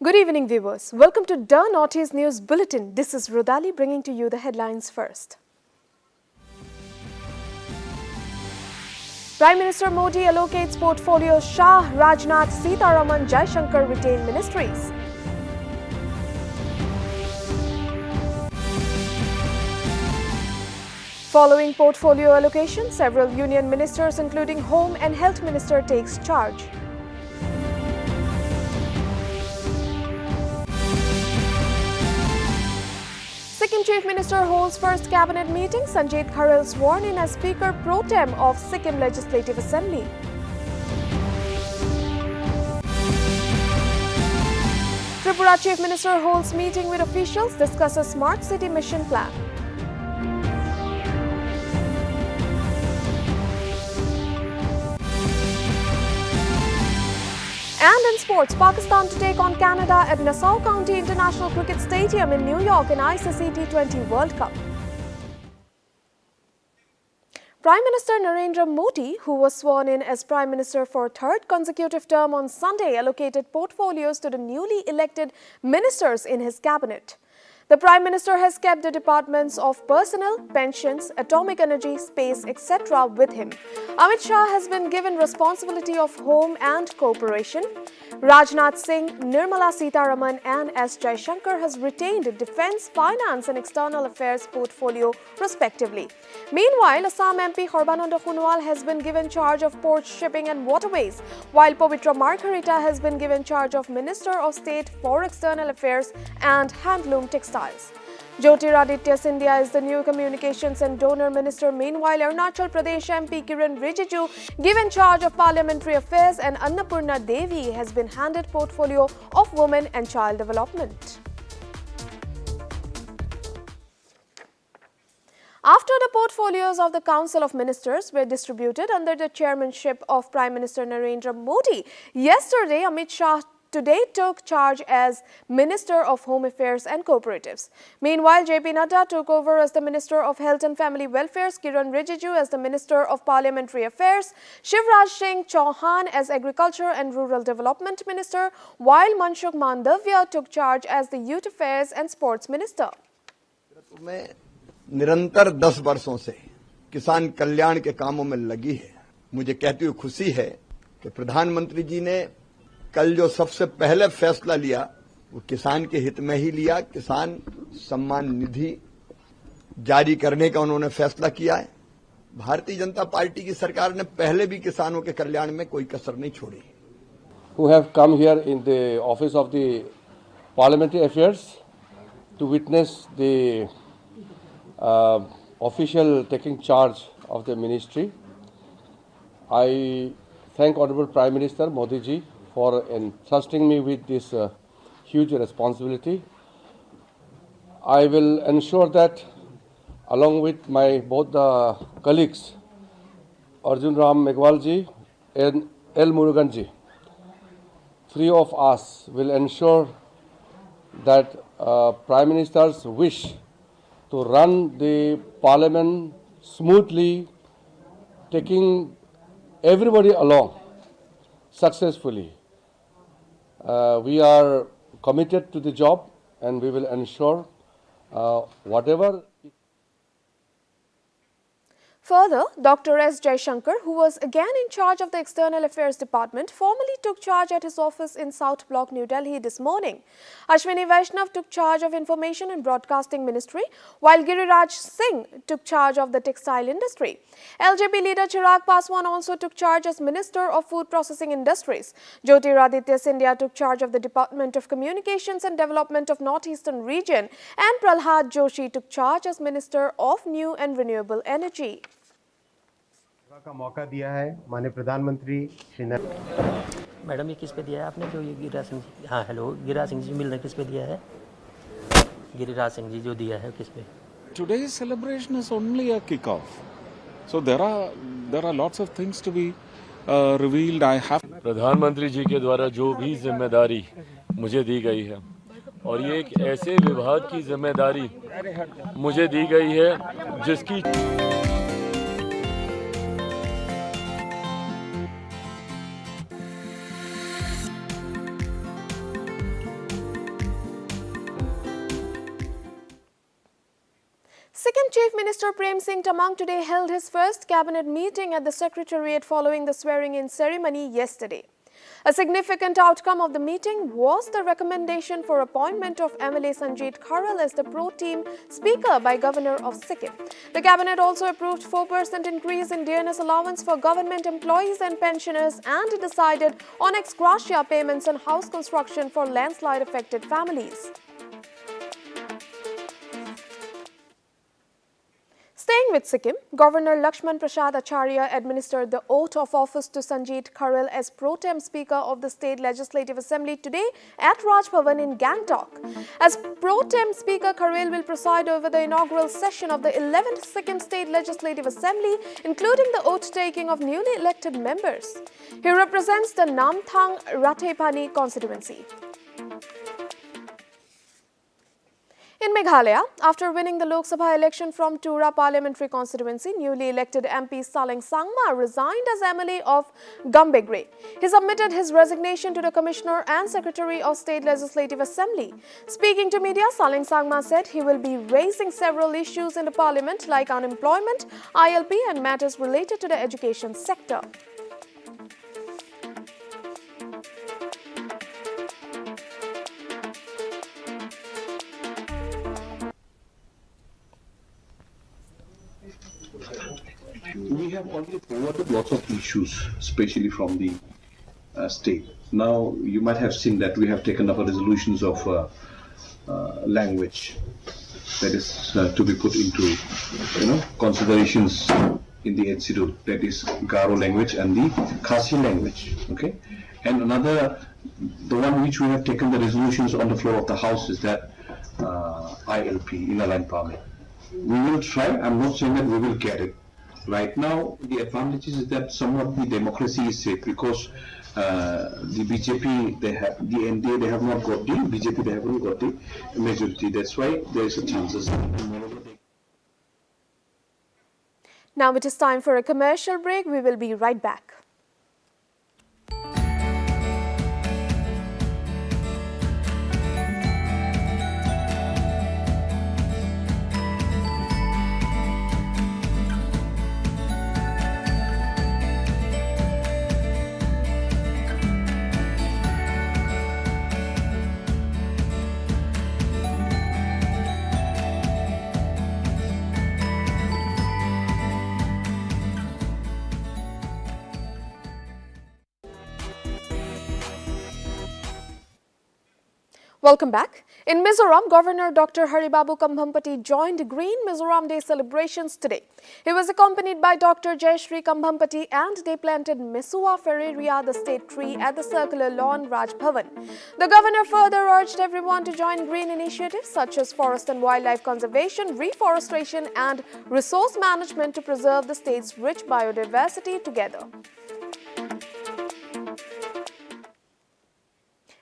Good evening, viewers. Welcome to Doordarshan News Bulletin. This is Rodali bringing to you the headlines first. Prime Minister Modi allocates portfolio Shah, Rajnath, Sitaraman, Jaishankar retain ministries. Following portfolio allocation, several union ministers including Home and Health Minister takes charge. Sikkim Chief Minister holds first cabinet meeting. Sanjit Kharel sworn in as Speaker Pro Tem of Sikkim Legislative Assembly. Tripura Chief Minister holds meeting with officials, discusses Smart City Mission Plan. And in sports, Pakistan to take on Canada at Nassau County International Cricket Stadium in New York in ICC T20 World Cup. Prime Minister Narendra Modi, who was sworn in as Prime Minister for a third consecutive term on Sunday, allocated portfolios to the newly elected ministers in his cabinet. The Prime Minister has kept the departments of personnel, pensions, atomic energy, space, etc. with him. Amit Shah has been given responsibility of home and cooperation. Rajnath Singh, Nirmala Sitaraman and S. Jaishankar has retained defence, finance and external affairs portfolio respectively. Meanwhile, Assam MP Horbananda Khunwal has been given charge of port shipping and waterways, while Pavitra Margharita has been given charge of Minister of State for External Affairs and Handloom Textiles. Jyotiraditya Scindia is the new Communications and Donor Minister. Meanwhile, Arunachal Pradesh MP Kiran Rijiju, given charge of Parliamentary Affairs, and Annapurna Devi has been handed portfolio of Women and Child Development. After the portfolios of the Council of Ministers were distributed under the chairmanship of Prime Minister Narendra Modi, yesterday Amit Shah today took charge as Minister of Home Affairs and Cooperatives. Meanwhile, JP Nadda took over as the Minister of Health and Family Welfare, Kiran Rijiju as the Minister of Parliamentary Affairs, Shivraj Singh Chauhan as Agriculture and Rural Development Minister, while Manshukh Mandavya took charge as the Youth Affairs and Sports Minister. निरंतर 10 वर्षों से किसान कल्याण के कामों में लगी है। मुझे कहती हुई खुशी है कि प्रधानमंत्री जी ने कल जो सबसे पहले फैसला लिया वो किसान के हित में ही लिया। किसान सम्मान निधि जारी करने का उन्होंने फैसला किया है। भारतीय जनता पार्टी की सरकार ने पहले भी किसानों के कल्याण में कोई कसर नहीं छोड़ी। Who have come here in the office of the Parliamentary Affairs to witness the official taking charge of the ministry. I thank Honorable Prime Minister Modi ji for entrusting me with this huge responsibility. I will ensure that along with my both the colleagues Arjun Ram Meghwal ji and L. Murugan ji, three of us will ensure that Prime Minister's wish to run the Parliament smoothly, taking everybody along successfully. We are committed to the job and we will ensure whatever. Further, Dr. S. Jaishankar, who was again in charge of the External Affairs Department, formally took charge at his office in South Block, New Delhi this morning. Ashwini Vaishnav took charge of Information and Broadcasting Ministry, while Giriraj Singh took charge of the textile industry. LJP leader Chirag Paswan also took charge as Minister of Food Processing Industries. Jyotiraditya Scindia took charge of the Department of Communications and Development of Northeastern Region, and Pralhad Joshi took charge as Minister of New and Renewable Energy. का मौका दिया है माननीय प्रधानमंत्री Shri madam ये किस पे दिया है आपने जो ये गिरिराज सिंह जी, हाँ हेलो गिरिराज सिंह जी मिलने किस पे दिया है गिरिराज सिंह जी जो दिया है किस पे Today's celebration is only a kick-off, so there are lots of things to be revealed. I have प्रधानमंत्री जी के द्वारा जो भी जिम्मेदारी मुझे दी गई है और ये एक ऐसे विभाग की जिम्मेदारी मुझे दी गई है जिसकी Sikkim Chief Minister Prem Singh Tamang today held his first cabinet meeting at the Secretariat following the swearing-in ceremony yesterday. A significant outcome of the meeting was the recommendation for appointment of MLA Sanjeet Kharal as the pro-team speaker by Governor of Sikkim. The cabinet also approved 4% increase in dearness allowance for government employees and pensioners and decided on ex gratia payments on house construction for landslide-affected families. Staying with Sikkim, Governor Lakshman Prasad Acharya administered the oath of office to Sanjeet Kharal as pro-tem Speaker of the State Legislative Assembly today at Raj Bhavan in Gangtok. As pro-tem Speaker, Kharal will preside over the inaugural session of the 11th Sikkim State Legislative Assembly, including the oath-taking of newly elected members. He represents the Namthang Rathepani constituency. In Meghalaya, after winning the Lok Sabha election from Tura parliamentary constituency, newly elected MP Saleng Sangma resigned as MLA of Gambegre. He submitted his resignation to the Commissioner and Secretary of State Legislative Assembly. Speaking to media, Saleng Sangma said he will be raising several issues in the parliament like unemployment, ILP and matters related to the education sector. We have already forwarded lots of issues, especially from the state. Now, you might have seen that we have taken up a resolutions of language that is to be put into, considerations in the HCD. That is Garo language and the Khasi language. Okay, and another, the one which we have taken the resolutions on the floor of the House is that ILP, Inner Line Permit. We will try. I'm not saying that we will get it. Right now, the advantage is that somewhat the democracy is safe because the BJP, they have the NDA, they have not got the BJP, they haven't got the majority. That's why there is a chances. Now it is time for a commercial break. We will be right back. Welcome back. In Mizoram, Governor Dr. Haribabu Kambhampati joined Green Mizoram Day celebrations today. He was accompanied by Dr. Jayashree Kambhampati and they planted Mesua ferreria, the state tree, at the circular lawn Raj Bhavan. The governor further urged everyone to join green initiatives such as forest and wildlife conservation, reforestation and resource management to preserve the state's rich biodiversity together.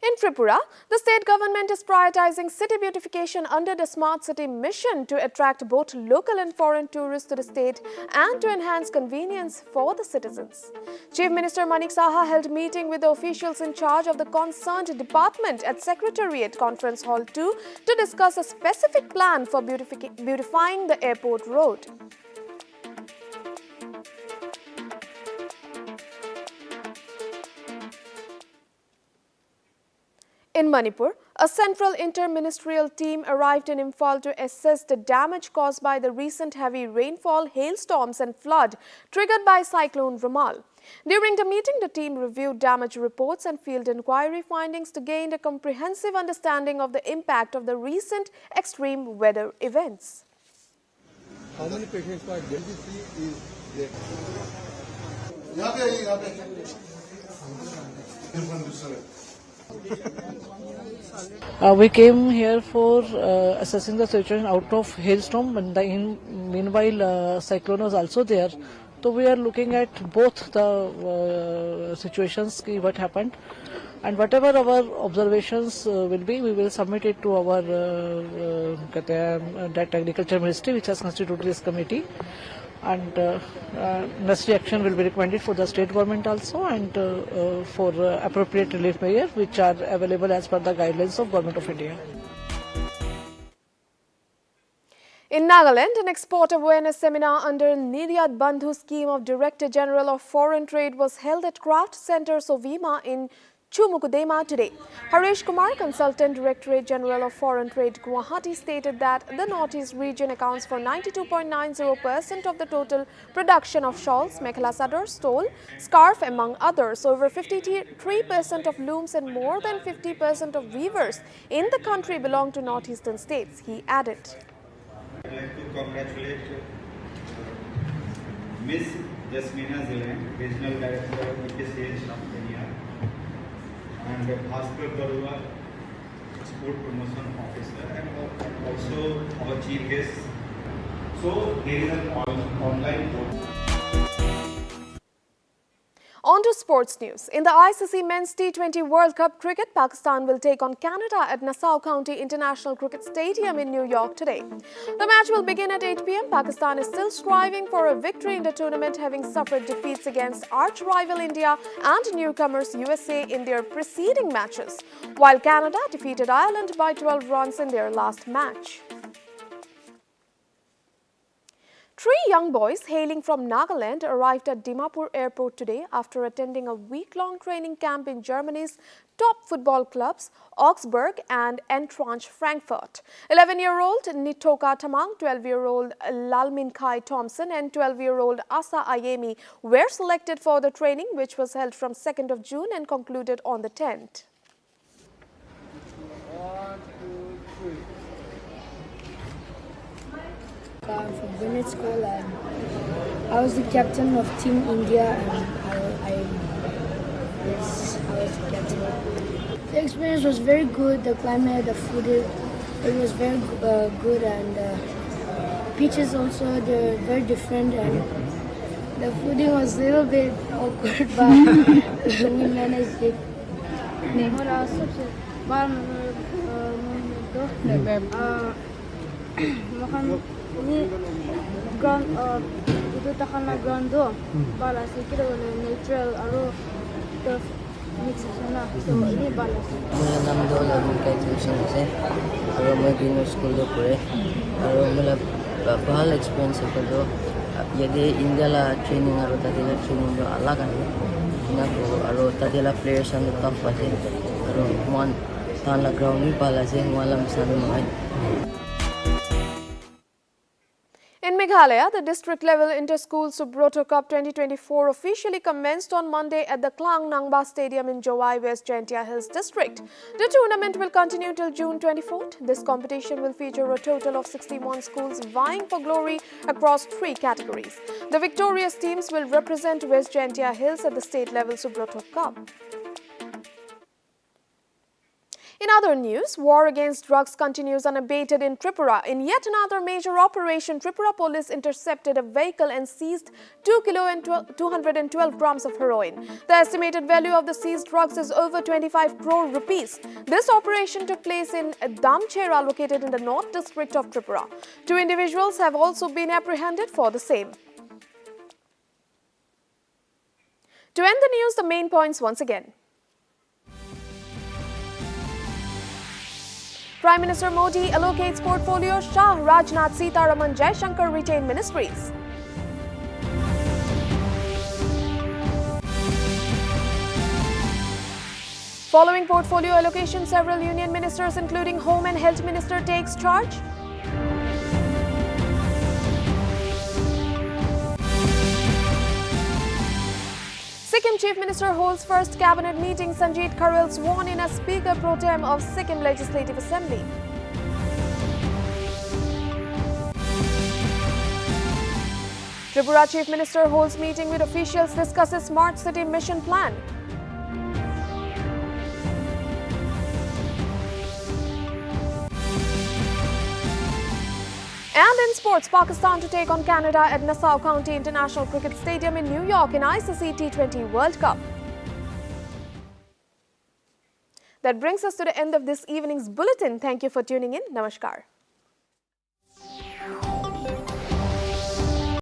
In Tripura, the state government is prioritizing city beautification under the Smart City mission to attract both local and foreign tourists to the state and to enhance convenience for the citizens. Chief Minister Manik Saha held meeting with the officials in charge of the concerned department at Secretariat Conference Hall 2 to discuss a specific plan for beautifying the airport road. In Manipur, a central interministerial team arrived in Imphal to assess the damage caused by the recent heavy rainfall, hailstorms and flood triggered by Cyclone Ramal. During the meeting, the team reviewed damage reports and field inquiry findings to gain a comprehensive understanding of the impact of the recent extreme weather events. How many patients are there? Is there? We came here for assessing the situation out of hailstorm, and meanwhile cyclone was also there. So we are looking at both the situations, what happened, and whatever our observations will be, we will submit it to our that agriculture ministry, which has constituted this committee. And necessary action will be recommended for the state government also, and for appropriate relief measures which are available as per the guidelines of Government of India. In Nagaland, an export awareness seminar under Niryat Bandhu scheme of Director General of Foreign Trade was held at Craft Center Sovima in Chumukudema today. Harish Kumar, Consultant Directorate General of Foreign Trade, Guwahati, stated that the Northeast region accounts for 92.90% of the total production of shawls, mekhela sadar, stole, scarf, among others. Over 53% of looms and more than 50% of weavers in the country belong to northeastern states, he added. I'd like to congratulate Ms. Jasmina Zilan, Regional Director of EPCH of Kenya, and Bhaskar Barua, Export Promotion Officer, and also our chief guest. So there is an online board. On to sports news. In the ICC Men's T20 World Cup cricket, Pakistan will take on Canada at Nassau County International Cricket Stadium in New York today. The match will begin at 8 p.m. Pakistan is still striving for a victory in the tournament, having suffered defeats against arch-rival India and newcomers USA in their preceding matches, while Canada defeated Ireland by 12 runs in their last match. 3 young boys hailing from Nagaland arrived at Dimapur airport today after attending a week-long training camp in Germany's top football clubs, Augsburg and Eintracht Frankfurt. 11-year-old Nitoka Tamang, 12-year-old Lalmin Kai Thompson and 12-year-old Asa Ayemi were selected for the training, which was held from 2nd of June and concluded on the 10th. 1, 2, 3. I'm from Bennett School and I was the captain of Team India and I was the captain. The experience was very good, the climate, the food, it was very good and pitches also, they're very different and the fooding was a little bit awkward but we managed it. Ini ground itu takkan na ground do bala sikit na neutral aro turf mix sana so ini bala मेरा नाम डोलारशान news है और मैं green school में पढ़े और मेरा पहला एक्सपीरियंस है तो यदि इंडिया ला ट्रेनिंग और तादेला ट्रेनिंग जो अलग है ना को और तादेला प्लेयर्स हम टफ है और वन ताला ग्राउंड भी बाला से वाला मिसाल में In Meghalaya, the district-level inter-school Subroto Cup 2024 officially commenced on Monday at the Klang Nangba Stadium in Jowai, West Jaintia Hills district. The tournament will continue till June 24th. This competition will feature a total of 61 schools vying for glory across 3 categories. The victorious teams will represent West Jaintia Hills at the state-level Subroto Cup. In other news, war against drugs continues unabated in Tripura. In yet another major operation, Tripura police intercepted a vehicle and seized 2 kilo and 212 grams of heroin. The estimated value of the seized drugs is over 25 crore rupees. This operation took place in Damchera, located in the North District of Tripura. 2 individuals have also been apprehended for the same. To end the news, the main points once again. Prime Minister Modi allocates portfolio, Shah, Rajnath, Sitaraman, Jaishankar retain ministries. Following portfolio allocation, several union ministers including Home and Health Minister takes charge. Sikkim Chief Minister holds first cabinet meeting. Sanjit Kharel sworn in as Speaker Pro Tem of Sikkim Legislative Assembly. Tripura Chief Minister holds meeting with officials, discusses Smart City Mission Plan. And in sports, Pakistan to take on Canada at Nassau County International Cricket Stadium in New York in ICC T20 World Cup. That brings us to the end of this evening's bulletin. Thank you for tuning in. Namaskar.